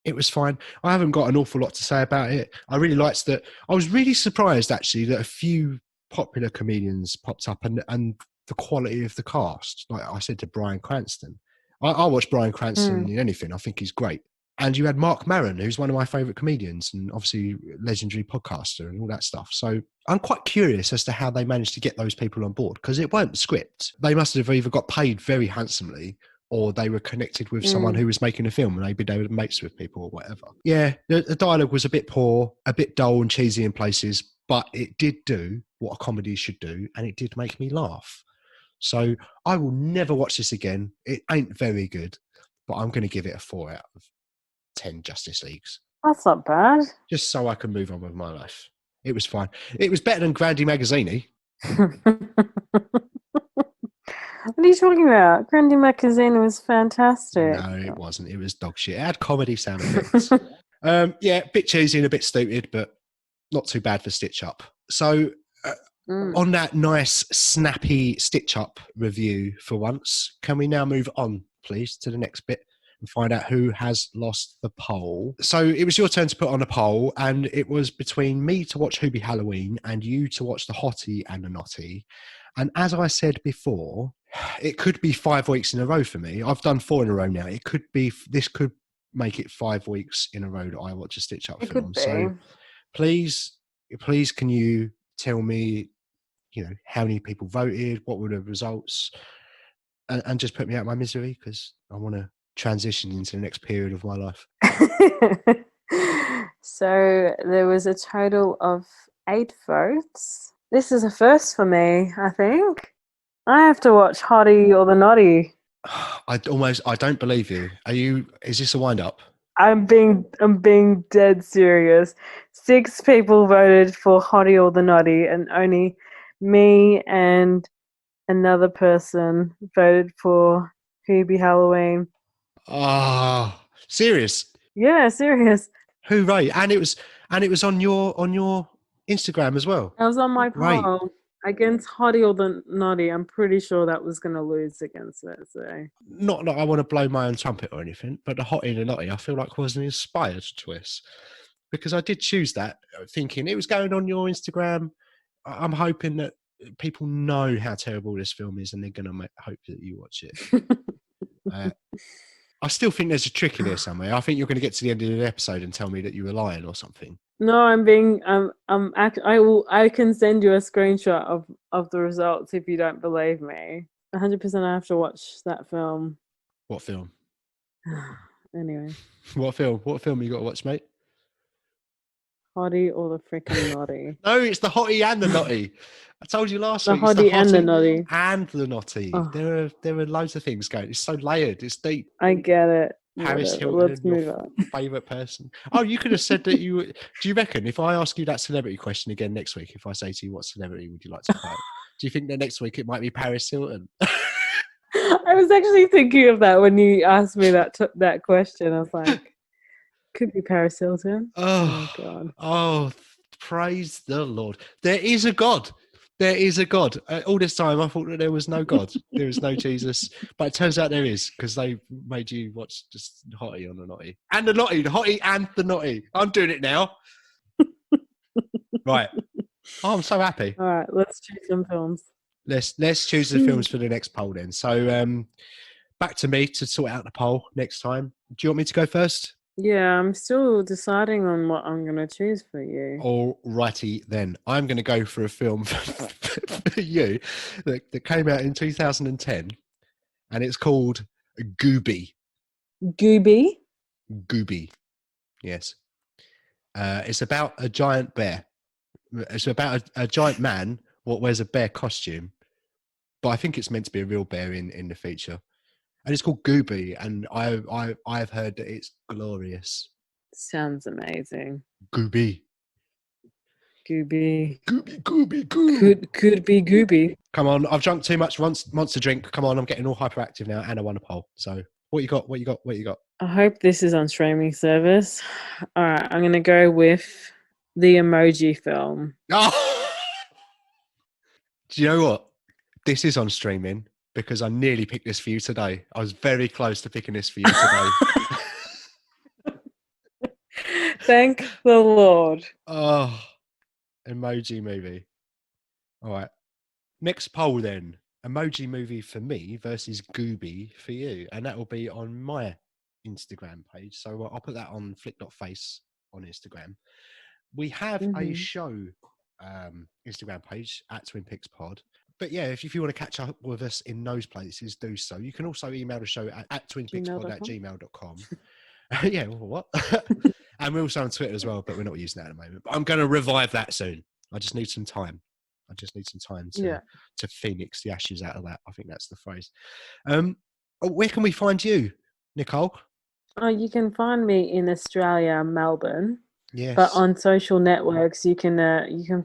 It was fine. I haven't got an awful lot to say about it. I really liked that. I was really surprised, actually, that a few popular comedians popped up and the quality of the cast. Like I said to Bryan Cranston. I watch Bryan Cranston in anything. I think he's great. And you had Mark Maron, who's one of my favourite comedians and obviously legendary podcaster and all that stuff. So I'm quite curious as to how they managed to get those people on board because it weren't the script. They must have either got paid very handsomely or they were connected with someone who was making a film and maybe they were mates with people or whatever. Yeah, the dialogue was a bit poor, a bit dull and cheesy in places, but it did do what a comedy should do and it did make me laugh. So I will never watch this again. It ain't very good, but I'm going to give it a 4 out of 10 Justice Leagues. That's not bad. Just so I can move on with my life. It was fine. It was better than Grandi Magazzini. What are you talking about? Grandi Magazzini was fantastic. No, it wasn't. It was dog shit. It had comedy sound effects. Yeah, a bit cheesy and a bit stupid, but not too bad for Stitch Up. So on that nice, snappy Stitch Up review for once, can we now move on, please, to the next bit and find out who has lost the poll? So it was your turn to put on a poll, and it was between me to watch Who Be Halloween and you to watch The Hottie and the Nottie. And as I said before, it could be 5 weeks in a row for me. I've done 4 in a row now. This could make it 5 weeks in a row that I watch a Stitch Up film. So please, can you tell me, how many people voted? What were the results? And just put me out of my misery because I want to transition into the next period of my life. So there was a total of 8 votes. This is a first for me, I think. I have to watch Hottie or the Nottie. I don't believe you. Is this a wind up? I'm being dead serious. 6 people voted for Hottie or the Nottie and only me and another person voted for Who Be Halloween. Ah, serious? Yeah, serious. Hooray. And it was on your Instagram as well. I was on my poll against Hottie or the Nottie. I'm pretty sure that was going to lose against it. So not that I want to blow my own trumpet or anything, but the Hottie and the Nottie I feel like was an inspired choice because I did choose that thinking it was going on your Instagram. I'm hoping that people know how terrible this film is and they're going to hope that you watch it. I still think there's a trick in there somewhere. I think you're going to get to the end of the episode and tell me that you were lying or something. No, I can send you a screenshot of the results if you don't believe me. 100% I have to watch that film. What film? Anyway. What film you got to watch, mate? Hottie or the freaking naughty? No, it's the hottie and the naughty. I told you last the week. Hottie It's the and the naughty. And the naughty. Oh. There are loads of things going. It's so layered. It's deep. I get it. Paris Hilton, your favourite person. Oh, you could have said that you. Do you reckon if I ask you that celebrity question again next week, if I say to you, what celebrity would you like to play? Do you think that next week it might be Paris Hilton? I was actually thinking of that when you asked me that question. I was like, could be Paris Hilton. Oh God. Oh, praise the Lord. There is a God. There is a God. All this time I thought that there was no God. There was no Jesus. But it turns out there is, because they made you watch just Hottie on the Naughty. And the Naughty. The Hottie and the Naughty. I'm doing it now. Right. Oh, I'm so happy. All right, let's choose some films. Let's choose the films for the next poll then. So back to me to sort out the poll next time. Do you want me to go first? Yeah, I'm still deciding on what I'm going to choose for you. All righty then. I'm going to go for a film for you that came out in 2010, and it's called Gooby. Gooby? Gooby, yes. It's about a giant bear. It's about a giant man what wears a bear costume, but I think it's meant to be a real bear in the feature. And it's called Gooby, and I've heard that it's glorious. Sounds amazing. Gooby. Gooby. Gooby, Gooby, Gooby. Could be Gooby. Come on, I've drunk too much monster drink. Come on, I'm getting all hyperactive now, and I won a poll. So, what you got? What you got? What you got? I hope this is on streaming service. All right, I'm going to go with the Emoji Film. Oh! Do you know what? This is on streaming because I nearly picked this for you today. I was very close to picking this for you today. Thank the Lord. Oh, Emoji Movie. All right. Next poll then. Emoji Movie for me versus Gooby for you. And that will be on my Instagram page. So I'll put that on flick.face on Instagram. We have a show Instagram page at Twin Peaks Pod. But yeah, if you want to catch up with us in those places, do so. You can also email the show at twinpeakspod@gmail.com. Yeah, well, what? And we're also on Twitter as well, but we're not using that at the moment. But I'm going to revive that soon. I just need some time. To phoenix the ashes out of that. I think that's the phrase. Where can we find you, Nicole? Oh, you can find me in Australia, Melbourne. Yes. But on social networks, you can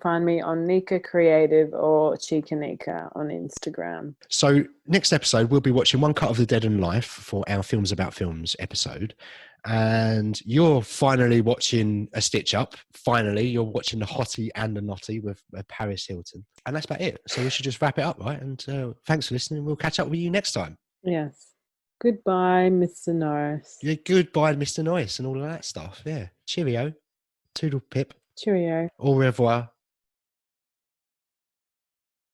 find me on Nika Creative or Chica Nika on Instagram. So next episode, we'll be watching One Cut of the Dead and Life for our Films About Films episode. And you're finally watching A Stitch Up. Finally, you're watching The Hottie and the Naughty with Paris Hilton. And that's about it. So we should just wrap it up, right? And thanks for listening. We'll catch up with you next time. Yes. Goodbye, Mr. Norris. Yeah, goodbye, Mr. Norris and all of that stuff. Yeah. Cheerio. Toodle pip. Cheerio. Au revoir.